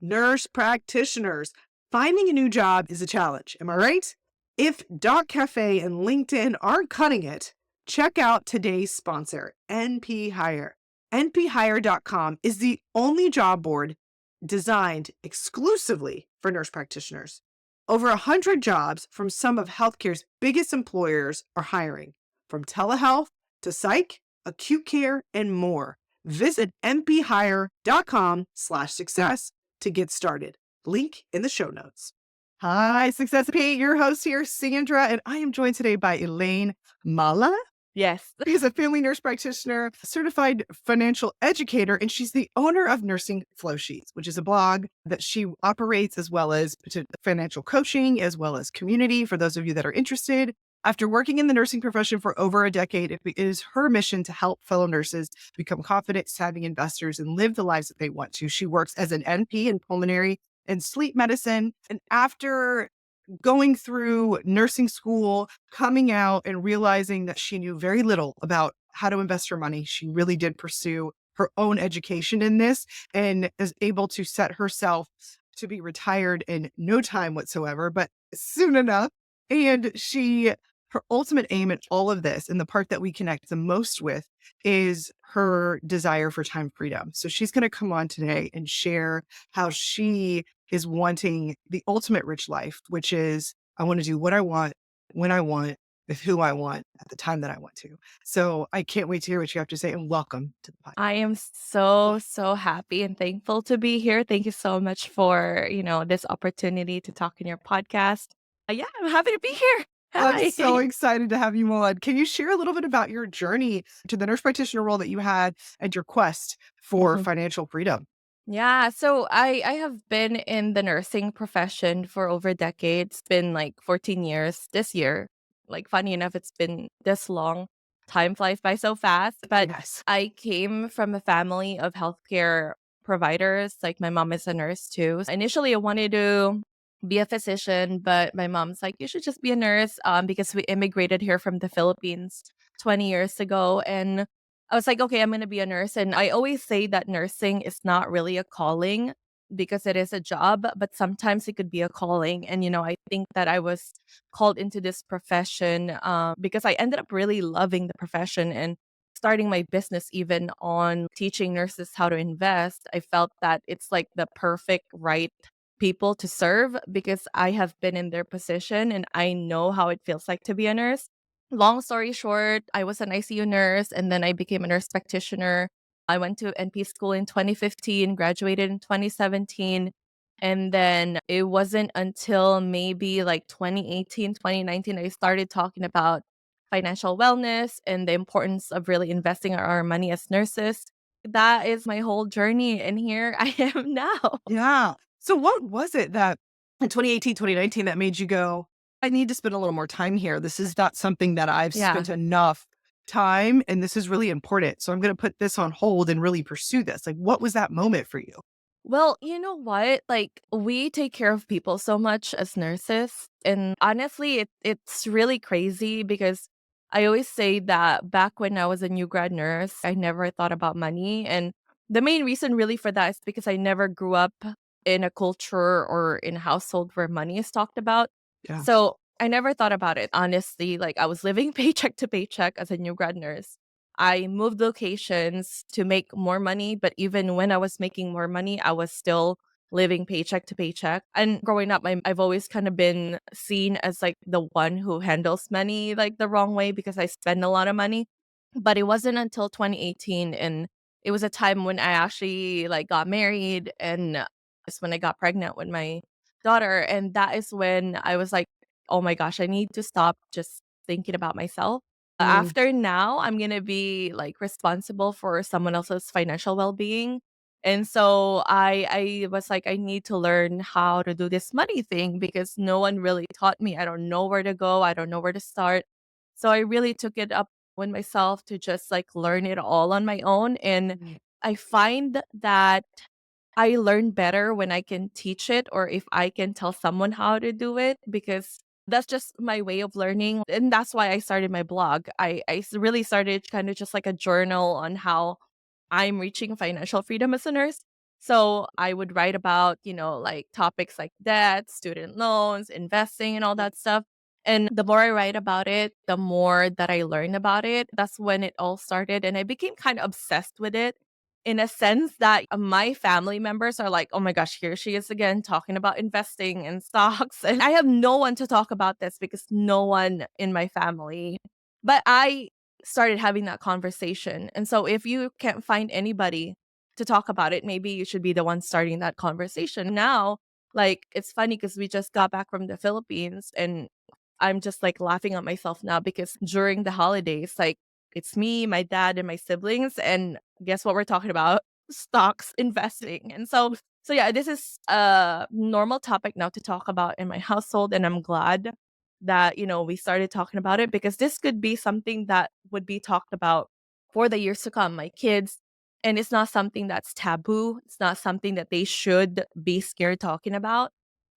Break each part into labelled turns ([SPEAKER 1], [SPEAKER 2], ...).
[SPEAKER 1] Nurse practitioners. Finding a new job is a challenge, am I right? If Doc Cafe and LinkedIn aren't cutting it, check out today's sponsor, NP Hire. NPHire.com is the only job board designed exclusively for nurse practitioners. Over 100 jobs from some of healthcare's biggest employers are hiring, from telehealth to psych, acute care, and more. Visit nphire.com/success to get started. Link in the show notes. Hi, Success Pete, your host here, Sandra, and I am joined today by Ellaine Mala.
[SPEAKER 2] Yes.
[SPEAKER 1] She's a family nurse practitioner, certified financial educator, and she's the owner of Nursing Flow Sheets, which is a blog that she operates, as well as financial coaching, as well as community for those of you that are interested. After working in the nursing profession for over a decade, it is her mission to help fellow nurses become confident, savvy investors and live the lives that they want to. She works as an NP in pulmonary and sleep medicine. And after going through nursing school, coming out and realizing that she knew very little about how to invest her money, she really did pursue her own education in this and is able to set herself to be retired in no time whatsoever, but soon enough. And her ultimate aim in all of this, and the part that we connect the most with, is her desire for time freedom. So she's going to come on today and share how she is wanting the ultimate rich life, which is, I want to do what I want, when I want, with who I want, at the time that I want to. So I can't wait to hear what you have to say, and welcome to the podcast.
[SPEAKER 2] I am so happy and thankful to be here. Thank you so much for, this opportunity to talk in your podcast. Yeah, I'm happy to be here.
[SPEAKER 1] I'm
[SPEAKER 2] Hi.
[SPEAKER 1] so excited to have you on. Can you share a little bit about your journey to the nurse practitioner role that you had and your quest for
[SPEAKER 2] Mhm.
[SPEAKER 1] financial freedom?
[SPEAKER 2] Yeah, so I have been in the nursing profession for over a decade. It's been like 14 years this year. Like, funny enough, it's been this long. Time flies by so fast. But
[SPEAKER 1] Yes.
[SPEAKER 2] I came from a family of healthcare providers. Like, my mom is a nurse too. Initially, I wanted to be a physician, but my mom's like, you should just be a nurse, because we immigrated here from the Philippines 20 years ago. And I was like, okay, I'm going to be a nurse. And I always say that nursing is not really a calling because it is a job, but sometimes it could be a calling. And, I think that I was called into this profession because I ended up really loving the profession and starting my business even on teaching nurses how to invest. I felt that it's like the perfect right people to serve because I have been in their position and I know how it feels like to be a nurse. Long story short, I was an ICU nurse and then I became a nurse practitioner. I went to NP school in 2015, graduated in 2017. And then it wasn't until maybe like 2018, 2019, I started talking about financial wellness and the importance of really investing our money as nurses. That is my whole journey. And here I am now.
[SPEAKER 1] Yeah. So what was it that in 2018, 2019 that made you go, I need to spend a little more time here? This is not something that I've
[SPEAKER 2] Yeah.
[SPEAKER 1] spent enough time, and this is really important. So I'm going to put this on hold and really pursue this. Like, what was that moment for you?
[SPEAKER 2] Well, you know what? Like, we take care of people so much as nurses. And honestly, it's really crazy because I always say that back when I was a new grad nurse, I never thought about money. And the main reason really for that is because I never grew up in a culture or in a household where money is talked about.
[SPEAKER 1] Yeah.
[SPEAKER 2] So I never thought about it. Honestly, like, I was living paycheck to paycheck as a new grad nurse. I moved locations to make more money, but even when I was making more money, I was still living paycheck to paycheck. And growing up, I've always kind of been seen as like the one who handles money like the wrong way because I spend a lot of money. But it wasn't until 2018, and it was a time when I actually like got married, and it's when I got pregnant with my daughter. And that is when I was like, oh my gosh, I need to stop just thinking about myself.
[SPEAKER 1] Mm,
[SPEAKER 2] After now, I'm gonna be, like, responsible for someone else's financial well-being, and so I was like, "I need to learn how to do this money thing because no one really taught me. I don't know where to go, I don't know where to start." So I really took it up with myself to just, like, learn it all on my own, and
[SPEAKER 1] mm,
[SPEAKER 2] I find that I learn better when I can teach it or if I can tell someone how to do it because that's just my way of learning. And that's why I started my blog. Really started kind of just like a journal on how I'm reaching financial freedom as a nurse. So I would write about, like topics like debt, student loans, investing, and all that stuff. And the more I write about it, the more that I learn about it. That's when it all started. And I became kind of obsessed with it in a sense that my family members are like, oh my gosh, here she is again talking about investing and stocks. And I have no one to talk about this because no one in my family. But I started having that conversation. And so if you can't find anybody to talk about it, maybe you should be the one starting that conversation. Now, like, it's funny because we just got back from the Philippines and I'm just like laughing at myself now because during the holidays, like, it's me, my dad, and my siblings. And guess what we're talking about? Stocks, investing. And so yeah, this is a normal topic now to talk about in my household. And I'm glad that, we started talking about it because this could be something that would be talked about for the years to come. My kids, and it's not something that's taboo. It's not something that they should be scared talking about.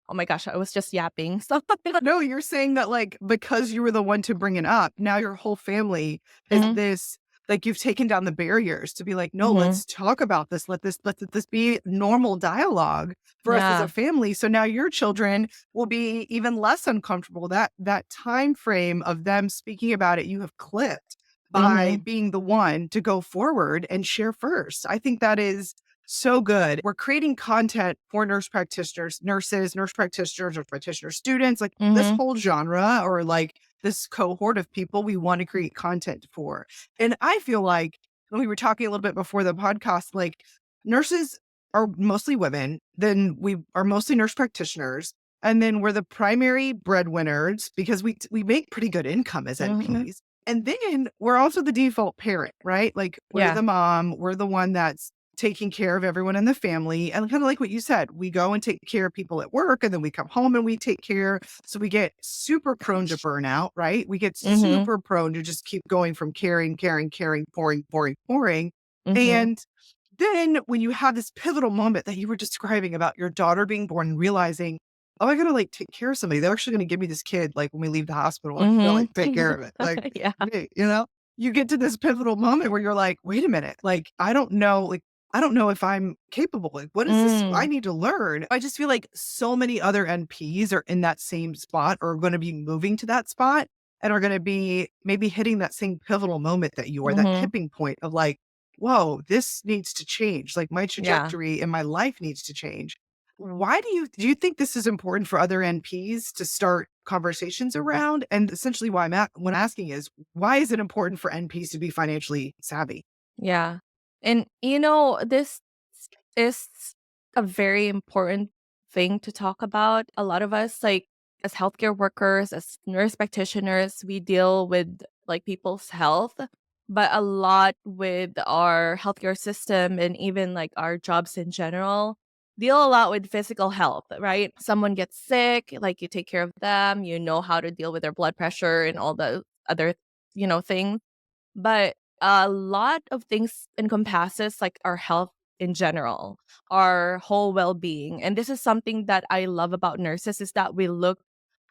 [SPEAKER 2] Oh my gosh, I was just yapping. So
[SPEAKER 1] No, you're saying that, like, because you were the one to bring it up, now your whole family is
[SPEAKER 2] Mhm,
[SPEAKER 1] this, like, you've taken down the barriers to be like, no,
[SPEAKER 2] mhm.
[SPEAKER 1] let's talk about this. Let this be normal dialogue for us as a
[SPEAKER 2] Yeah.
[SPEAKER 1] family. So now your children will be even less uncomfortable. That time frame of them speaking about it, you have clipped by
[SPEAKER 2] Mhm,
[SPEAKER 1] being the one to go forward and share first. I think that is so good. We're creating content for nurse practitioners, nurses, nurse practitioner students, like this
[SPEAKER 2] mhm,
[SPEAKER 1] whole genre or like this cohort of people we want to create content for. And I feel like when we were talking a little bit before the podcast, like nurses are mostly women, then we are mostly nurse practitioners. And then we're the primary breadwinners because we make pretty good income as
[SPEAKER 2] mhm.
[SPEAKER 1] NPs. And then we're also the default parent, right? Like we're
[SPEAKER 2] Yeah.
[SPEAKER 1] the mom, we're the one that's taking care of everyone in the family. And kind of like what you said, we go and take care of people at work and then we come home and we take care. So we get super prone to burnout, right? We get
[SPEAKER 2] Mhm,
[SPEAKER 1] super prone to just keep going from caring, pouring.
[SPEAKER 2] mhm,
[SPEAKER 1] And then when you have this pivotal moment that you were describing about your daughter being born and realizing, oh, I gotta like take care of somebody. They're actually gonna give me this kid like when we leave the hospital. I'm gonna
[SPEAKER 2] mhm.
[SPEAKER 1] like take care of it. Like
[SPEAKER 2] Yeah.
[SPEAKER 1] me, you get to this pivotal moment where you're like, wait a minute, like I don't know if I'm capable. Like, what is this I
[SPEAKER 2] Mm,
[SPEAKER 1] need to learn? I just feel like so many other NPs are in that same spot or going to be moving to that spot and are going to be maybe hitting that same pivotal moment that you are, that
[SPEAKER 2] mhm.
[SPEAKER 1] tipping point of like, whoa, this needs to change. Like my
[SPEAKER 2] Yeah.
[SPEAKER 1] trajectory in my life needs to change. Why do you think this is important for other NPs to start conversations around? And essentially why when asking is why is it important for NPs to be financially savvy?
[SPEAKER 2] Yeah. And this is a very important thing to talk about. A lot of us, like as healthcare workers, as nurse practitioners, we deal with like people's health, but a lot with our healthcare system and even like our jobs in general deal a lot with physical health, right? Someone gets sick, like you take care of them, you know how to deal with their blood pressure and all the other, things. But a lot of things encompasses like our health in general, our whole well-being. And this is something that I love about nurses is that we look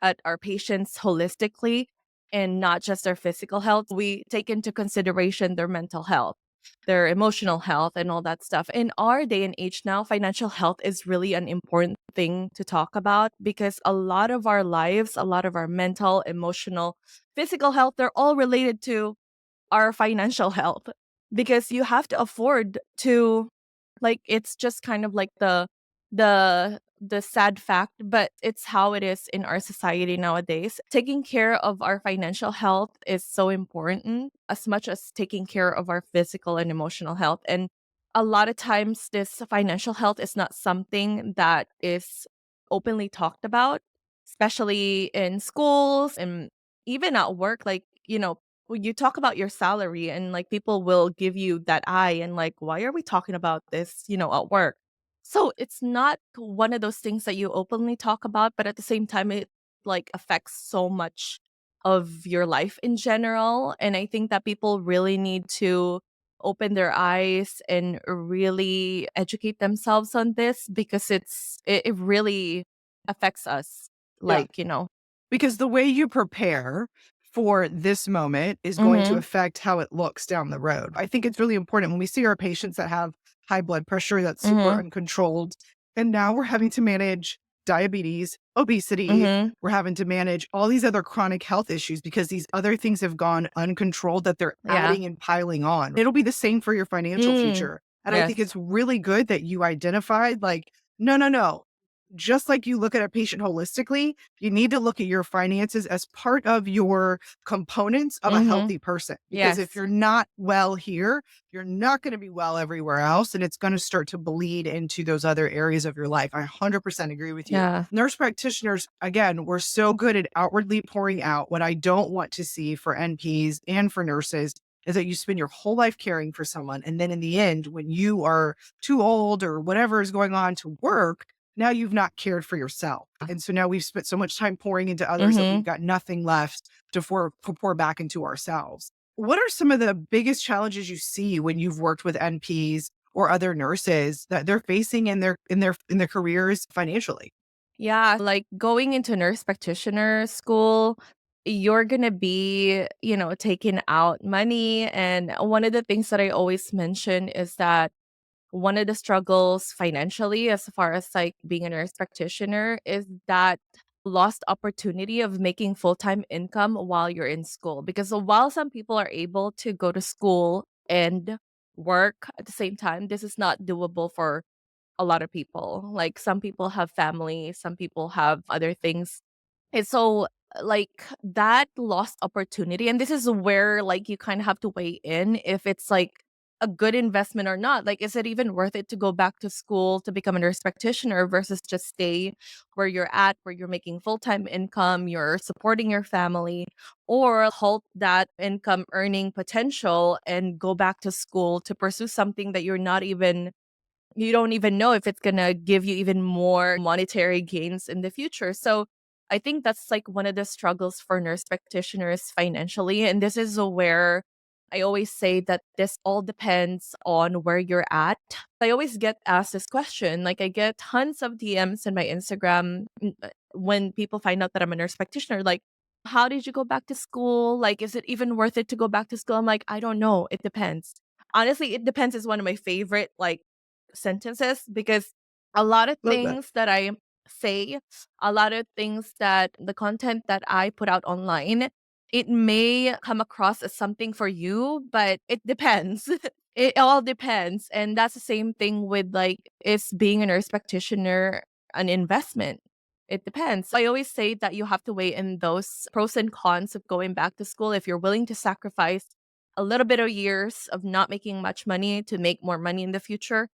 [SPEAKER 2] at our patients holistically and not just their physical health. We take into consideration their mental health, their emotional health, and all that stuff. In our day and age now, financial health is really an important thing to talk about because a lot of our lives, a lot of our mental, emotional, physical health, they're all related to our financial health because you have to afford to, like, it's just kind of like the sad fact, but it's how it is in our society nowadays. Taking care of our financial health is so important as much as taking care of our physical and emotional health. And a lot of times this financial health is not something that is openly talked about, especially in schools and even at work. Like, when you talk about your salary and like people will give you that eye and like, why are we talking about this, at work? So it's not one of those things that you openly talk about, but at the same time, it like affects so much of your life in general. And I think that people really need to open their eyes and really educate themselves on this because it really affects us.
[SPEAKER 1] Yeah.
[SPEAKER 2] Like,
[SPEAKER 1] Because the way you prepare for this moment is going to
[SPEAKER 2] Mhm.
[SPEAKER 1] affect how it looks down the road. I think it's really important when we see our patients that have high blood pressure that's super
[SPEAKER 2] Mhm.
[SPEAKER 1] uncontrolled. And now we're having to manage diabetes, obesity.
[SPEAKER 2] Mhm.
[SPEAKER 1] We're having to manage all these other chronic health issues because these other things have gone uncontrolled that they're
[SPEAKER 2] Yeah.
[SPEAKER 1] adding and piling on. It'll be the same for your financial
[SPEAKER 2] Mm.
[SPEAKER 1] future. And I think
[SPEAKER 2] Yes.
[SPEAKER 1] it's really good that you identified like, no, no, no. Just like you look at a patient holistically, you need to look at your finances as part of your components of a
[SPEAKER 2] Mhm.
[SPEAKER 1] healthy person. Because if
[SPEAKER 2] Yes.
[SPEAKER 1] you're not well here, you're not going to be well everywhere else. And it's going to start to bleed into those other areas of your life. I 100% agree with you.
[SPEAKER 2] Yeah.
[SPEAKER 1] Nurse practitioners, again, we're so good at outwardly pouring out. What I don't want to see for NPs and for nurses is that you spend your whole life caring for someone. And then in the end, when you are too old or whatever is going on to work, now you've not cared for yourself. And so now we've spent so much time pouring into others that we've
[SPEAKER 2] Mhm.
[SPEAKER 1] got nothing left to pour back into ourselves. What are some of the biggest challenges you see when you've worked with NPs or other nurses that they're facing in their careers financially?
[SPEAKER 2] Yeah, like going into nurse practitioner school, you're going to be, taking out money. And one of the things that I always mention is that one of the struggles financially, as far as like being a nurse practitioner, is that lost opportunity of making full-time income while you're in school. Because while some people are able to go to school and work at the same time, this is not doable for a lot of people. Like some people have family, some people have other things. And so like that lost opportunity, and this is where like you kind of have to weigh in if it's like a good investment or not. Like, is it even worth it to go back to school to become a nurse practitioner versus just stay where you're at, where you're making full-time income, you're supporting your family, or halt that income earning potential and go back to school to pursue something that you don't even know if it's gonna give you even more monetary gains in the future. So I think that's like one of the struggles for nurse practitioners financially. And this is where I always say that this all depends on where you're at. I always get asked this question. Like I get tons of DMs in my Instagram when people find out that I'm a nurse practitioner. Like, how did you go back to school? Like, is it even worth it to go back to school? I'm like, I don't know. It depends. Honestly, it depends is one of my favorite like sentences because a lot of
[SPEAKER 1] Love that.
[SPEAKER 2] things that I say, a lot of things that the content that I put out online, it may come across as something for you, but it depends. It all depends. And that's the same thing with like, is being a nurse practitioner an investment? It depends. I always say that you have to weigh in those pros and cons of going back to school. If you're willing to sacrifice a little bit of years of not making much money to make more money in the future,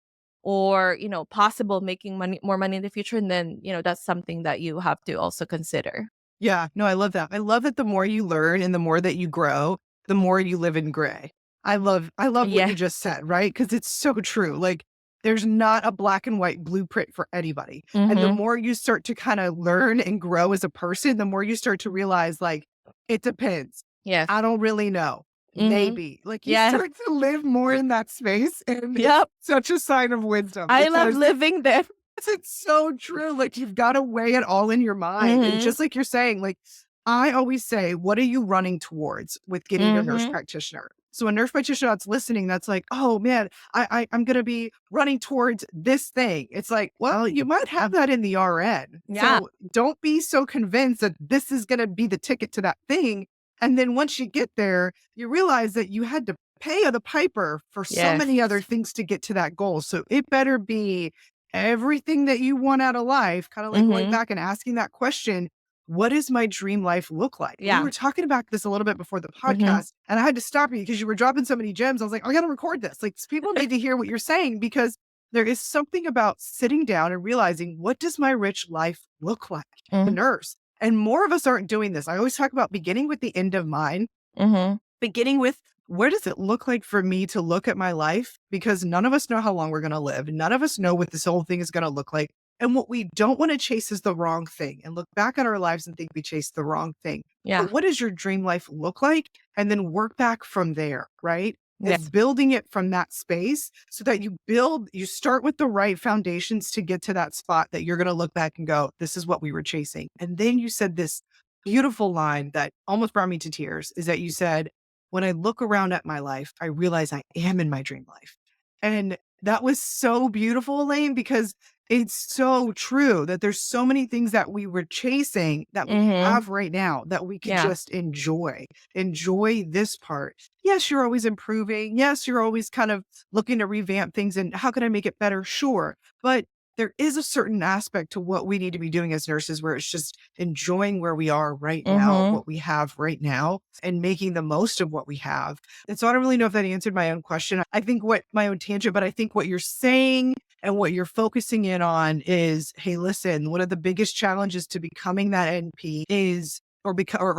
[SPEAKER 2] or possible making more money in the future, and then that's something that you have to also consider.
[SPEAKER 1] Yeah, no, I love that. I love that the more you learn and the more that you grow, the more you live in gray. I love what you
[SPEAKER 2] Yeah.
[SPEAKER 1] just said, right? Because it's so true. Like there's not a black and white blueprint for anybody. And the
[SPEAKER 2] Mhm.
[SPEAKER 1] more you start to kind of learn and grow as a person, the more you start to realize like it depends.
[SPEAKER 2] Yes.
[SPEAKER 1] I don't really know.
[SPEAKER 2] Mhm.
[SPEAKER 1] Maybe. Like you
[SPEAKER 2] Yes.
[SPEAKER 1] start to live more in that space and it's
[SPEAKER 2] Yep.
[SPEAKER 1] such a sign of wisdom
[SPEAKER 2] I love
[SPEAKER 1] because
[SPEAKER 2] living there.
[SPEAKER 1] it's so true. Like you've got to weigh it all in your mind. And
[SPEAKER 2] Mhm.
[SPEAKER 1] just like you're saying, like I always say, what are you running towards with getting your nurse
[SPEAKER 2] Mhm.
[SPEAKER 1] practitioner? So a nurse practitioner that's listening, that's like, oh man, I'm gonna be running towards this thing. It's like, well, you might have that in the RN.
[SPEAKER 2] Yeah.
[SPEAKER 1] So don't be so convinced that this is gonna be the ticket to that thing. And then once you get there, you realize that you had to pay the piper for so
[SPEAKER 2] Yes.
[SPEAKER 1] many other things to get to that goal. So it better be everything that you want out of life, kind of like going
[SPEAKER 2] Mhm.
[SPEAKER 1] back and asking that question, what does my dream life look like? And we
[SPEAKER 2] Yeah.
[SPEAKER 1] were talking about this a little bit before the
[SPEAKER 2] Mhm.
[SPEAKER 1] podcast, and I had to stop you because you were dropping so many gems. I was like, I got to record this. Like, people need to hear what you're saying because there is something about sitting down and realizing what does my rich life look like? The
[SPEAKER 2] Mhm.
[SPEAKER 1] nurse. And more of us aren't doing this. I always talk about beginning with the end of mind,
[SPEAKER 2] Mhm.
[SPEAKER 1] beginning with where does it look like for me to look at my life? Because none of us know how long we're going to live. None of us know what this whole thing is going to look like. And what we don't want to chase is the wrong thing and look back at our lives and think we chased the wrong thing.
[SPEAKER 2] Yeah.
[SPEAKER 1] But what does your dream life look like? And then work back from there, right? And
[SPEAKER 2] Yes.
[SPEAKER 1] building it from that space so that you start with the right foundations to get to that spot that you're going to look back and go, this is what we were chasing. And then you said this beautiful line that almost brought me to tears is that you said, when I look around at my life, I realize I am in my dream life. And That was so beautiful, Elaine, because it's so true that there's so many things that we were chasing that we
[SPEAKER 2] Mhm.
[SPEAKER 1] have right now that we could
[SPEAKER 2] Yeah.
[SPEAKER 1] just enjoy. Enjoy this part. Yes, you're always improving. Yes, you're always kind of looking to revamp things and how can I make it better? Sure. But there is a certain aspect to what we need to be doing as nurses where it's just enjoying where we are right now,
[SPEAKER 2] Mhm.
[SPEAKER 1] what we have right now, and making the most of what we have. And so I don't really know if that answered my own question. I think what my own tangent, but I think what you're saying and what you're focusing in on is, hey, listen, one of the biggest challenges to becoming that NP is or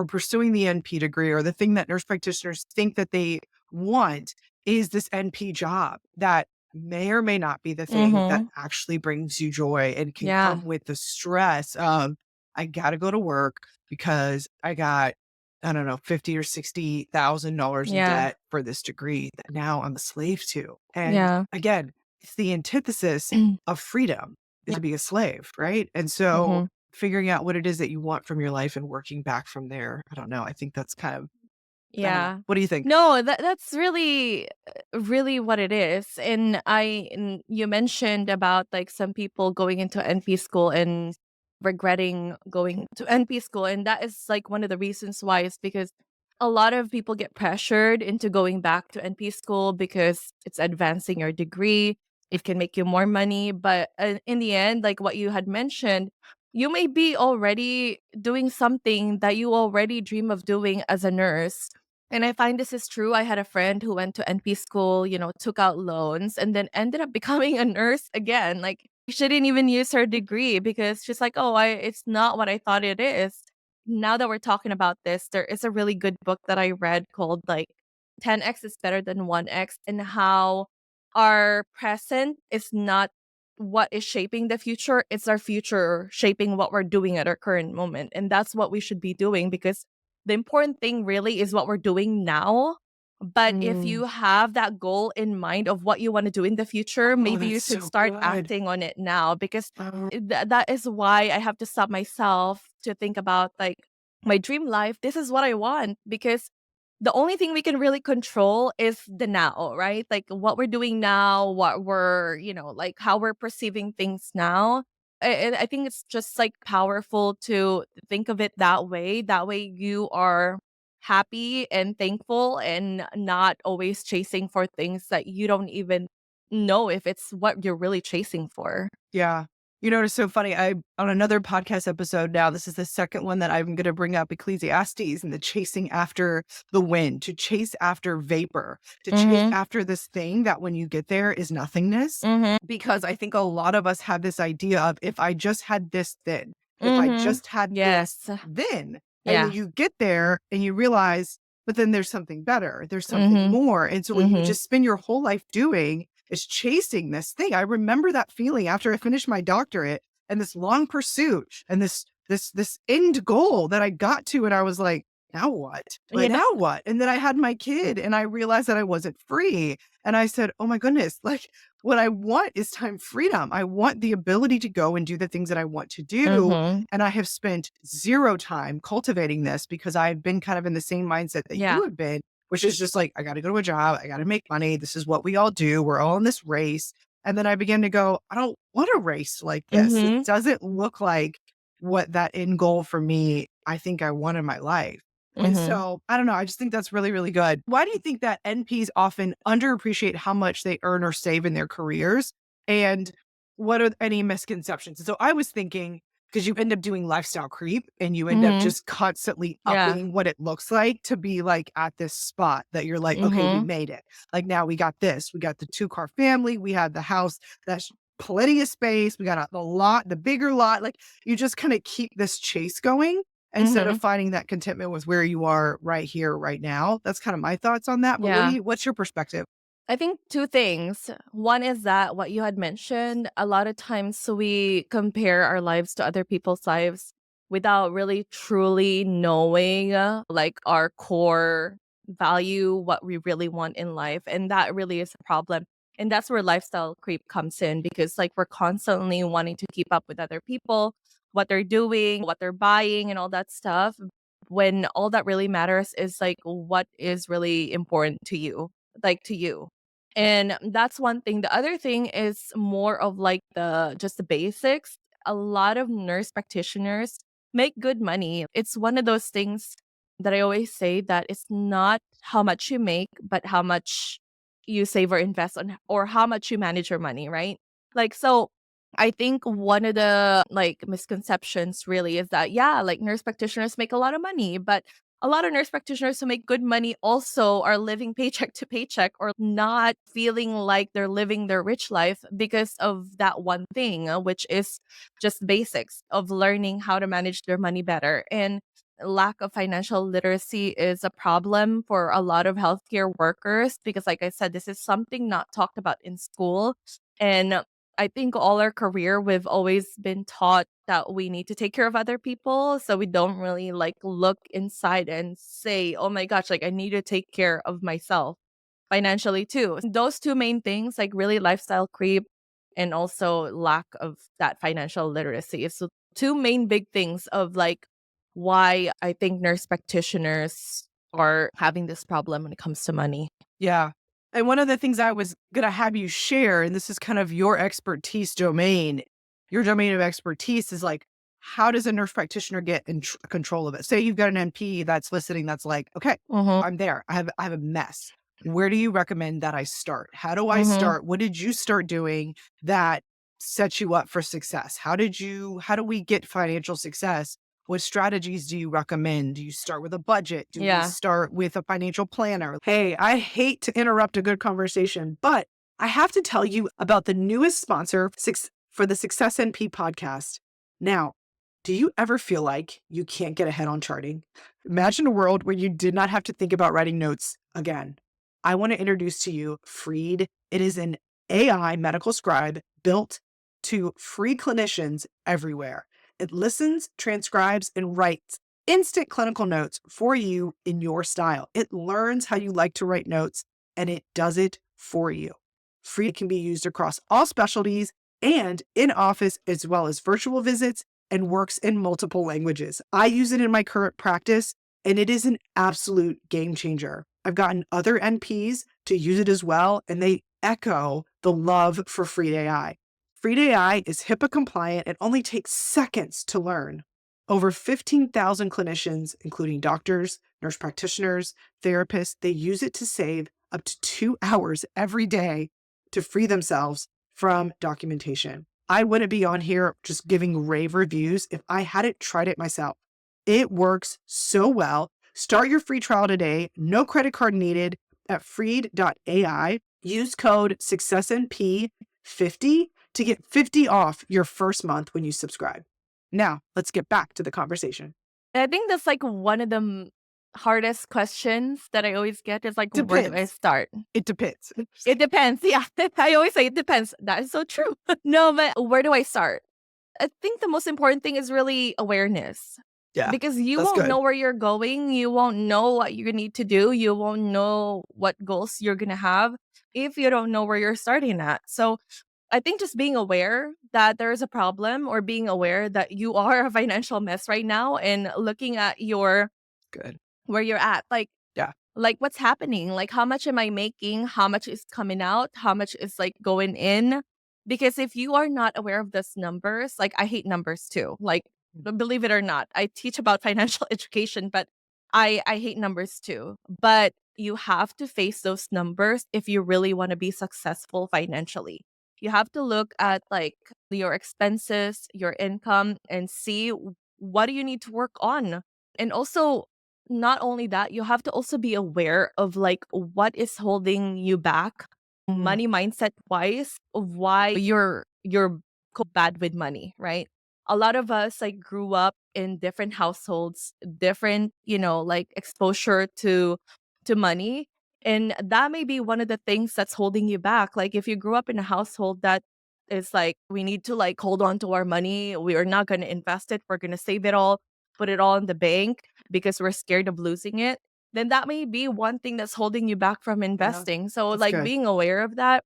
[SPEAKER 1] pursuing the NP degree, or the thing that nurse practitioners think that they want is this NP job that may or may not be the thing that
[SPEAKER 2] Mhm.
[SPEAKER 1] actually brings you joy and can
[SPEAKER 2] Yeah.
[SPEAKER 1] come with the stress of I got to go to work because I got, I don't know, 50 or $60,000 in
[SPEAKER 2] Yeah.
[SPEAKER 1] debt for this degree that now I'm a slave to. And
[SPEAKER 2] Yeah.
[SPEAKER 1] again, it's the antithesis of freedom is
[SPEAKER 2] Yeah.
[SPEAKER 1] to be a slave, right? And so
[SPEAKER 2] Mhm.
[SPEAKER 1] figuring out what it is that you want from your life and working back from there. I don't know. I think that's kind of, I don't know.
[SPEAKER 2] Yeah.
[SPEAKER 1] What do you think?
[SPEAKER 2] No, that's really really what it is. And you mentioned about like some people going into NP school and regretting going to NP school, and that is like one of the reasons why is because a lot of people get pressured into going back to NP school because it's advancing your degree. It can make you more money, but in the end, like what you had mentioned, you may be already doing something that you already dream of doing as a nurse, and I find this is true. I had a friend who went to NP school, took out loans and then ended up becoming a nurse again. Like she didn't even use her degree because she's like, "Oh, it's not what I thought it is." Now that we're talking about this, there is a really good book that I read called like 10x is better than 1x, and how our present is not what is shaping the future, it's our future shaping what we're doing at our current moment. And that's what we should be doing, because the important thing really is what we're doing now. But if
[SPEAKER 1] Mm.
[SPEAKER 2] you have that goal in mind of what you want to do in the future,
[SPEAKER 1] Oh,
[SPEAKER 2] maybe
[SPEAKER 1] that's
[SPEAKER 2] you should
[SPEAKER 1] so
[SPEAKER 2] start
[SPEAKER 1] good.
[SPEAKER 2] acting on it now, because
[SPEAKER 1] Oh,
[SPEAKER 2] that is why I have to stop myself to think about like my dream life. This is what I want, because the only thing we can really control is the now, right? Like what we're doing now, what we're, like how we're perceiving things now. I think it's just like powerful to think of it that way. That way you are happy and thankful and not always chasing for things that you don't even know if it's what you're really chasing for.
[SPEAKER 1] yeah. You know, it's so funny. I on another podcast episode now, this is the second one that I'm going to bring up Ecclesiastes and the chasing after the wind, to chase after vapor, to chase
[SPEAKER 2] Mhm.
[SPEAKER 1] after this thing that when you get there is nothingness.
[SPEAKER 2] Mhm.
[SPEAKER 1] Because I think a lot of us have this idea of if I just had this then, if I
[SPEAKER 2] Mhm.
[SPEAKER 1] just had this
[SPEAKER 2] Yes.
[SPEAKER 1] then, and then
[SPEAKER 2] Yeah.
[SPEAKER 1] you get there and you realize, but then there's something better, there's something
[SPEAKER 2] Mhm.
[SPEAKER 1] more. And so what you
[SPEAKER 2] Mhm.
[SPEAKER 1] just spend your whole life doing is chasing this thing. I remember that feeling after I finished my doctorate and this long pursuit and this end goal that I got to, and I was like, now what? Like
[SPEAKER 2] Yeah.
[SPEAKER 1] now what? And then I had my kid and I realized that I wasn't free. And I said, oh my goodness, like what I want is time freedom. I want the ability to go and do the things that I want to do.
[SPEAKER 2] Mhm.
[SPEAKER 1] And I have spent zero time cultivating this because I've been kind of in the same mindset that
[SPEAKER 2] Yeah.
[SPEAKER 1] you have been, which is just like, I got to go to a job. I got to make money. This is what we all do. We're all in this race. And then I began to go, I don't want a race like this. It
[SPEAKER 2] Mhm.
[SPEAKER 1] doesn't look like what that end goal for me, I think I want in my life. And
[SPEAKER 2] Mhm.
[SPEAKER 1] so I don't know. I just think that's really, really good. Why do you think that NPs often underappreciate how much they earn or save in their careers? And what are any misconceptions? And so I was thinking, because you end up doing lifestyle creep and you end up
[SPEAKER 2] Mhm.
[SPEAKER 1] just constantly
[SPEAKER 2] Yeah.
[SPEAKER 1] upping what it looks like to be like at this spot that you're like, okay, we
[SPEAKER 2] Mhm.
[SPEAKER 1] made it. Like now we got this, we got the 2-car family, we had the house that's plenty of space, we got the lot, the bigger lot. Like you just kind of keep this chase going instead of
[SPEAKER 2] Mhm.
[SPEAKER 1] finding that contentment with where you are right here, right now. That's kind of my thoughts on that. But
[SPEAKER 2] Yeah.
[SPEAKER 1] what's your perspective?
[SPEAKER 2] I think two things. One is that what you had mentioned, a lot of times we compare our lives to other people's lives without really truly knowing like our core value, what we really want in life. And that really is a problem. And that's where lifestyle creep comes in, because like we're constantly wanting to keep up with other people, what they're doing, what they're buying, and all that stuff. When all that really matters is like what is really important to you, like to you. And that's one thing. The other thing is more of like the basics. A lot of nurse practitioners make good money. It's one of those things that I always say that it's not how much you make, but how much you save or invest on, or how much you manage your money, right? Like, so I think one of the like misconceptions really is that, yeah, like nurse practitioners make a lot of money, but a lot of nurse practitioners who make good money also are living paycheck to paycheck or not feeling like they're living their rich life because of that one thing, which is just basics of learning how to manage their money better. And lack of financial literacy is a problem for a lot of healthcare workers because, like I said, this is something not talked about in school. And I think all our career, we've always been taught that we need to take care of other people. So we don't really like look inside and say, oh my gosh, like I need to take care of myself financially too. Those two main things, like really lifestyle creep and also lack of that financial literacy, is the two main big things of like why I think nurse practitioners are having this problem when it comes to money.
[SPEAKER 1] Yeah. And one of the things I was going to have you share, and this is kind of your expertise domain, your domain of expertise is like, how does a nurse practitioner get in control of it? Say you've got an NP that's listening, that's like, okay,
[SPEAKER 2] Mm-hmm.
[SPEAKER 1] I'm there. I have a mess. Where do you recommend that I start? How do I
[SPEAKER 2] Mm-hmm.
[SPEAKER 1] start? What did you start doing that sets you up for success? How do we get financial success? What strategies do you recommend? Do you start with a budget? Do we
[SPEAKER 2] Yeah.
[SPEAKER 1] start with a financial planner? Hey, I hate to interrupt a good conversation, but I have to tell you about the newest sponsor for the Success NP podcast. Now, do you ever feel like you can't get ahead on charting? Imagine a world where you did not have to think about writing notes again. I want to introduce to you Freed. It is an AI medical scribe built to free clinicians everywhere. It listens, transcribes, and writes instant clinical notes for you in your style. It learns how you like to write notes and it does it for you. Free can be used across all specialties and in office as well as virtual visits and works in multiple languages. I use it in my current practice and it is an absolute game changer. I've gotten other NPs to use it as well and they echo the love for Free AI. Free AI is HIPAA compliant and only takes seconds to learn. Over 15,000 clinicians, including doctors, nurse practitioners, therapists, they use it to save up to 2 hours every day to free themselves from documentation. I wouldn't be on here just giving rave reviews if I hadn't tried it myself. It works so well. Start your free trial today. No credit card needed at freed.ai. Use code SuccessNP50 to get 50 off your first month when you subscribe. Now, let's get back to the conversation.
[SPEAKER 2] I think that's like one of the hardest questions that I always get is like, where do I
[SPEAKER 1] Depends.
[SPEAKER 2] start?
[SPEAKER 1] It depends.
[SPEAKER 2] It depends. Yeah. I always say it depends. That is so true. No, but where do I start? I think the most important thing is really awareness
[SPEAKER 1] Yeah,
[SPEAKER 2] because you
[SPEAKER 1] that's
[SPEAKER 2] won't
[SPEAKER 1] good.
[SPEAKER 2] know where you're going. You won't know what you need to do. You won't know what goals you're going to have if you don't know where you're starting at. So I think just being aware that there is a problem or being aware that you are a financial mess right now and looking at your
[SPEAKER 1] Good.
[SPEAKER 2] where you're at,
[SPEAKER 1] Yeah.
[SPEAKER 2] like what's happening, like how much am I making, how much is coming out, how much is like going in, because if you are not aware of those numbers, like I hate numbers too, like believe it or not, I teach about financial education, but I hate numbers too, but you have to face those numbers if you really want to be successful financially. You have to look at like your expenses, your income, and see what do you need to work on. And also, not only that, you have to also be aware of like what is holding you back
[SPEAKER 1] Mm.
[SPEAKER 2] money mindset wise, of why you're bad with money, right? A lot of us like grew up in different households, different, like exposure to money. And that may be one of the things that's holding you back. Like if you grew up in a household that is like, we need to like hold on to our money, we are not going to invest it, we're going to save it all, put it all in the bank because we're scared of losing it, then that may be one thing that's holding you back from
[SPEAKER 1] Yeah,
[SPEAKER 2] investing. So,
[SPEAKER 1] that's
[SPEAKER 2] like
[SPEAKER 1] good.
[SPEAKER 2] being aware of that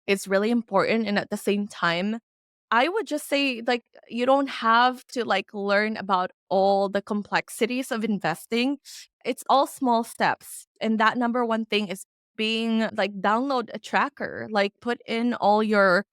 [SPEAKER 2] is really important. And at the same time, I would just say, like, you don't have to like learn about all the complexities of investing. It's all small steps. And that number one thing is being like download a tracker, like put in all your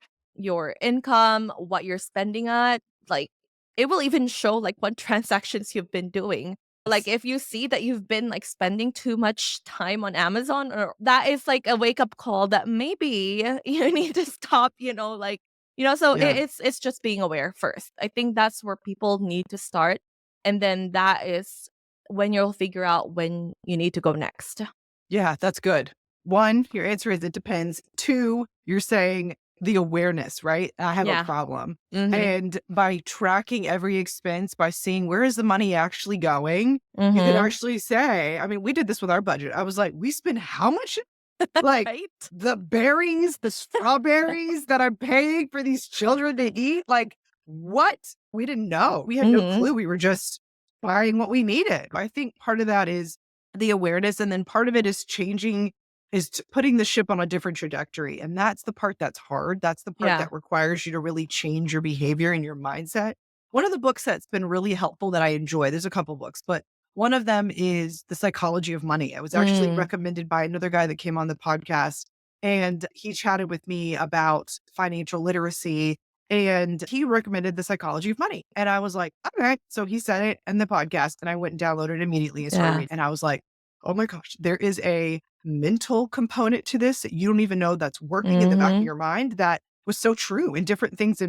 [SPEAKER 2] income, what you're spending at, like it will even show like what transactions you've been doing. Like if you see that you've been like spending too much time on Amazon, or that is like a wake up call that maybe you need to stop, so
[SPEAKER 1] Yeah.
[SPEAKER 2] it's just being aware first. I think that's where people need to start. And then that is when you'll figure out when you need to go next.
[SPEAKER 1] Yeah, that's good. One, your answer is it depends. Two, you're saying the awareness, right? I have a
[SPEAKER 2] Yeah.
[SPEAKER 1] problem.
[SPEAKER 2] Mhm.
[SPEAKER 1] And by tracking every expense, by seeing where is the money actually going, you could
[SPEAKER 2] Mhm.
[SPEAKER 1] actually say, I mean, we did this with our budget. I was like, we spend how much? Like
[SPEAKER 2] Right?
[SPEAKER 1] the berries, the strawberries that I'm paying for these children to eat. Like, what? We didn't know. We had no
[SPEAKER 2] Mhm.
[SPEAKER 1] clue. We were just buying what we needed. I think part of that is the awareness. And then part of it is putting the ship on a different trajectory. And that's the part that's hard. That's the part
[SPEAKER 2] Yeah.
[SPEAKER 1] that requires you to really change your behavior and your mindset. One of the books that's been really helpful that I enjoy, there's a couple books, but one of them is The Psychology of Money. It was actually
[SPEAKER 2] Mm.
[SPEAKER 1] recommended by another guy that came on the podcast, and he chatted with me about financial literacy, and he recommended The Psychology of Money. And I was like, okay. So he said it in the podcast, and I went and downloaded it immediately and started
[SPEAKER 2] Yeah.
[SPEAKER 1] reading. And I was like, oh my gosh, there is a mental component to this that you don't even know that's working in the back of
[SPEAKER 2] Mhm.
[SPEAKER 1] your mind that was so true in different things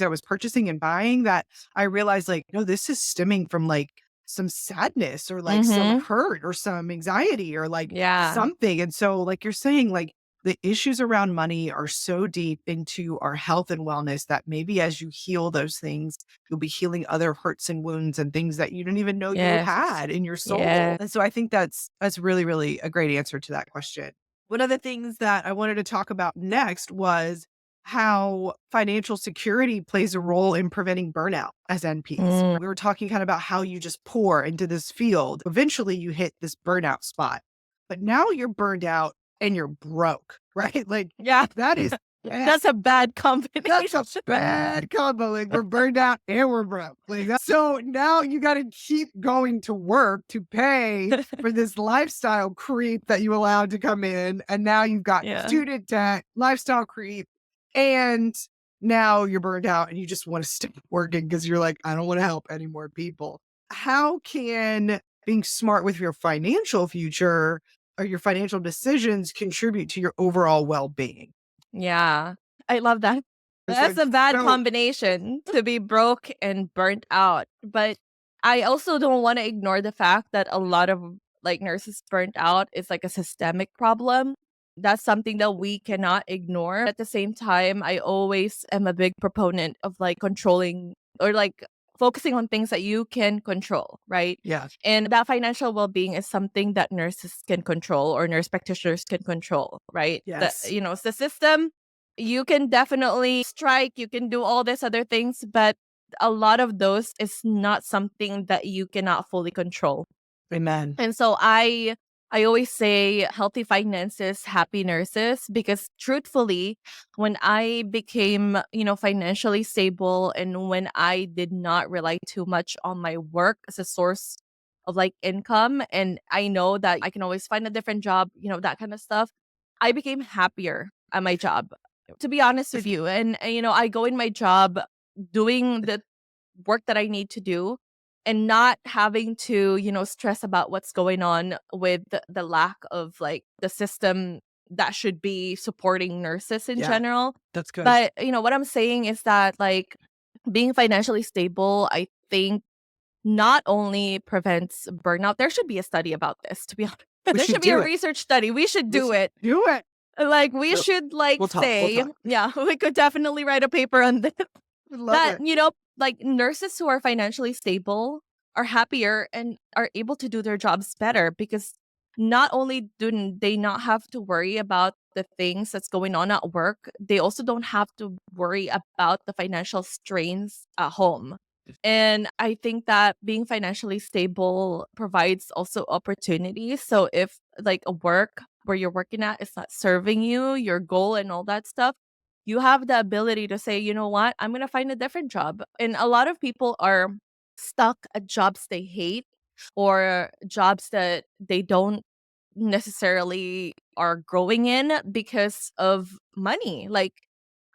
[SPEAKER 1] I was purchasing and buying, that I realized like, no, this is stemming from like some sadness or like some
[SPEAKER 2] Mhm.
[SPEAKER 1] hurt or some anxiety or like
[SPEAKER 2] Yeah.
[SPEAKER 1] something. And so, like you're saying, like the issues around money are so deep into our health and wellness that maybe as you heal those things, you'll be healing other hurts and wounds and things that you didn't even know you
[SPEAKER 2] Yes.
[SPEAKER 1] had in your soul.
[SPEAKER 2] Yeah.
[SPEAKER 1] And so I think that's really, really a great answer to that question. One of the things that I wanted to talk about next was how financial security plays a role in preventing burnout as NPs.
[SPEAKER 2] Mm.
[SPEAKER 1] We were talking kind of about how you just pour into this field. Eventually you hit this burnout spot, but now you're burned out and you're broke, right? Like
[SPEAKER 2] Yeah.
[SPEAKER 1] that is bad.
[SPEAKER 2] That's a bad
[SPEAKER 1] That's
[SPEAKER 2] combination.
[SPEAKER 1] a bad combo. Like we're burned out and we're broke. Like so now you got to keep going to work to pay for this lifestyle creep that you allowed to come in. And now you've got
[SPEAKER 2] Yeah.
[SPEAKER 1] student debt, lifestyle creep, and now you're burned out and you just want to stop working because you're like, I don't want to help any more people. How can being smart with your financial future or your financial decisions contribute to your overall well being?
[SPEAKER 2] Yeah. I love that.
[SPEAKER 1] It's
[SPEAKER 2] That's
[SPEAKER 1] like,
[SPEAKER 2] a bad
[SPEAKER 1] so
[SPEAKER 2] combination to be broke and burnt out. But I also don't want to ignore the fact that a lot of like nurses burnt out is like a systemic problem. That's something that we cannot ignore. At the same time, I always am a big proponent of like controlling or like focusing on things that you can control, right?
[SPEAKER 1] yeah,
[SPEAKER 2] And that financial well being is something that nurses can control or nurse practitioners can control, right?
[SPEAKER 1] yes,
[SPEAKER 2] It's the system. You can definitely strike, you can do all these other things, but a lot of those is not something that you cannot fully control.
[SPEAKER 1] amen.
[SPEAKER 2] And so I always say healthy finances, happy nurses, because truthfully, when I became, financially stable and when I did not rely too much on my work as a source of like income, and I know that I can always find a different job, that kind of stuff, I became happier at my job. To be honest with you, and I go in my job doing the work that I need to do and not having to, stress about what's going on with the lack of like the system that should be supporting nurses in
[SPEAKER 1] Yeah,
[SPEAKER 2] general.
[SPEAKER 1] that's good.
[SPEAKER 2] But, what I'm saying is that like being financially stable, I think not only prevents burnout, there should be a study about this, to be honest.
[SPEAKER 1] We
[SPEAKER 2] There
[SPEAKER 1] should
[SPEAKER 2] should be a
[SPEAKER 1] do it.
[SPEAKER 2] research study. We should do
[SPEAKER 1] Let's
[SPEAKER 2] it.
[SPEAKER 1] do it.
[SPEAKER 2] Like we
[SPEAKER 1] Yep.
[SPEAKER 2] should like
[SPEAKER 1] We'll talk. We'll
[SPEAKER 2] say,
[SPEAKER 1] talk.
[SPEAKER 2] yeah, we could definitely write a paper on this.
[SPEAKER 1] I love
[SPEAKER 2] That,
[SPEAKER 1] it.
[SPEAKER 2] like nurses who are financially stable are happier and are able to do their jobs better because not only do they not have to worry about the things that's going on at work, they also don't have to worry about the financial strains at home. And I think that being financially stable provides also opportunities. So if like a work where you're working at is not serving you, your goal and all that stuff, you have the ability to say, you know what, I'm going to find a different job. And a lot of people are stuck at jobs they hate or jobs that they don't necessarily are growing in because of money. Like,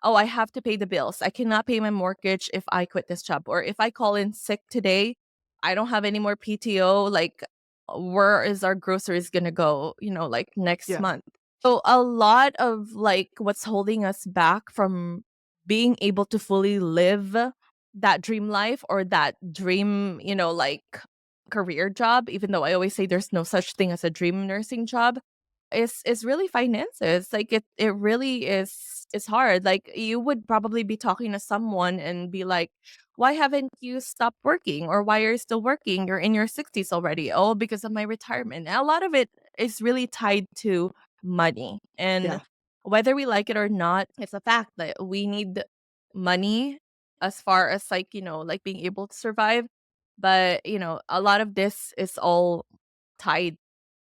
[SPEAKER 2] oh, I have to pay the bills. I cannot pay my mortgage if I quit this job. Or if I call in sick today, I don't have any more PTO. Like, where is our groceries going to go, like next
[SPEAKER 1] Yeah.
[SPEAKER 2] month? So, a lot of like what's holding us back from being able to fully live that dream life or that dream, like career job, even though I always say there's no such thing as a dream nursing job, is really finances. Like it really is hard. Like you would probably be talking to someone and be like, why haven't you stopped working? Or why are you still working? You're in your 60s already. Oh, because of my retirement. And a lot of it is really tied to money. And
[SPEAKER 1] Yeah.
[SPEAKER 2] whether we like it or not, it's a fact that we need money as far as like, like being able to survive. But, a lot of this is all tied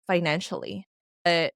[SPEAKER 2] financially. But